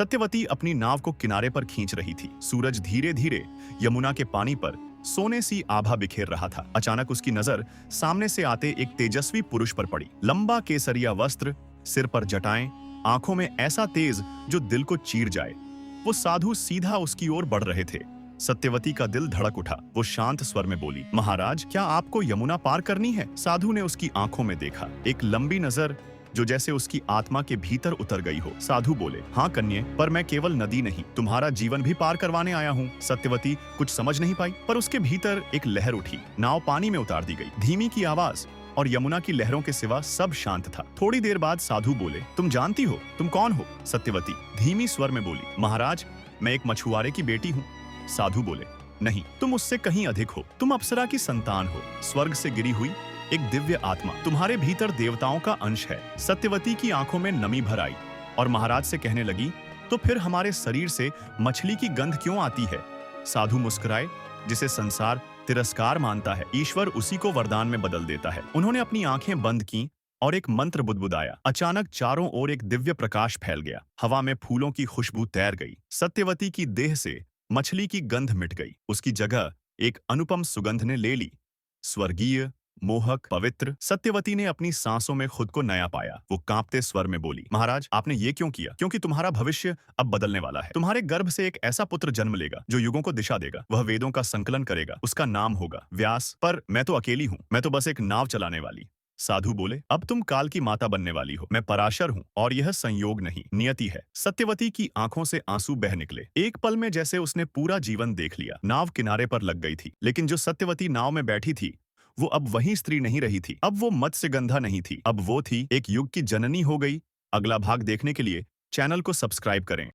सत्यवती अपनी नाव को किनारे पर खींच रही थी। सूरज धीरे धीरे यमुना के पानी पर सोने सी आभा बिखेर रहा था। अचानक उसकी नजर सामने से आते एक तेजस्वी पुरुष पर पड़ी। लंबा केसरिया वस्त्र, सिर पर जटाएं, आंखों में ऐसा तेज जो दिल को चीर जाए। वो साधु सीधा उसकी ओर बढ़ रहे थे। सत्यवती का दिल धड़क उठा। वो शांत स्वर में बोली, महाराज, क्या आपको यमुना पार करनी है? साधु ने उसकी आंखों में देखा, एक लंबी नजर जो जैसे उसकी आत्मा के भीतर उतर गई हो। साधु बोले, हाँ कन्ये, पर मैं केवल नदी नहीं, तुम्हारा जीवन भी पार करवाने आया हूँ। सत्यवती कुछ समझ नहीं पाई, पर उसके भीतर एक लहर उठी। नाव पानी में उतार दी गई। धीमी की आवाज और यमुना की लहरों के सिवा सब शांत था। थोड़ी देर बाद साधु बोले, तुम जानती हो तुम कौन हो? सत्यवती धीमी स्वर में बोली, महाराज, मैं एक मछुआरे की बेटी हूँ। साधु बोले, नहीं, तुम उससे कहीं अधिक हो। तुम अप्सरा की संतान हो, स्वर्ग से गिरी हुई एक दिव्य आत्मा। तुम्हारे भीतर देवताओं का अंश है। सत्यवती की आंखों में नमी भर आई और महाराज से कहने लगी, तो फिर हमारे शरीर से मछली की गंध क्यों आती है? साधु मुस्कुराए, जिसे संसार तिरस्कार मानता है, ईश्वर उसी को वरदान में बदल देता है। उन्होंने अपनी आंखें बंद की और एक मंत्र बुदबुदाया। अचानक चारों ओर एक दिव्य प्रकाश फैल गया। हवा में फूलों की खुशबू तैर गई। सत्यवती की देह से मछली की गंध मिट गई। उसकी जगह एक अनुपम सुगंध ने ले ली, स्वर्गीय, मोहक, पवित्र। सत्यवती ने अपनी सांसों में खुद को नया पाया। वो कांपते स्वर में बोली, महाराज, आपने ये क्यों किया? क्योंकि तुम्हारा भविष्य अब बदलने वाला है। तुम्हारे गर्भ से एक ऐसा पुत्र जन्म लेगा जो युगों को दिशा देगा। वह वेदों का संकलन करेगा। उसका नाम होगा व्यास। पर मैं तो अकेली हूँ, मैं तो बस एक नाव चलाने वाली। साधु बोले, अब तुम काल की माता बनने वाली हो। मैं पराशर हूँ और यह संयोग नहीं, नियति है। सत्यवती की आंखों से आंसू बह निकले। एक पल में जैसे उसने पूरा जीवन देख लिया। नाव किनारे पर लग गई थी, लेकिन जो सत्यवती नाव में बैठी थी वो अब वही स्त्री नहीं रही थी। अब वो मत्स्यगंधा नहीं थी, अब वो थी एक युग की जननी हो गई। अगला भाग देखने के लिए चैनल को सब्सक्राइब करें।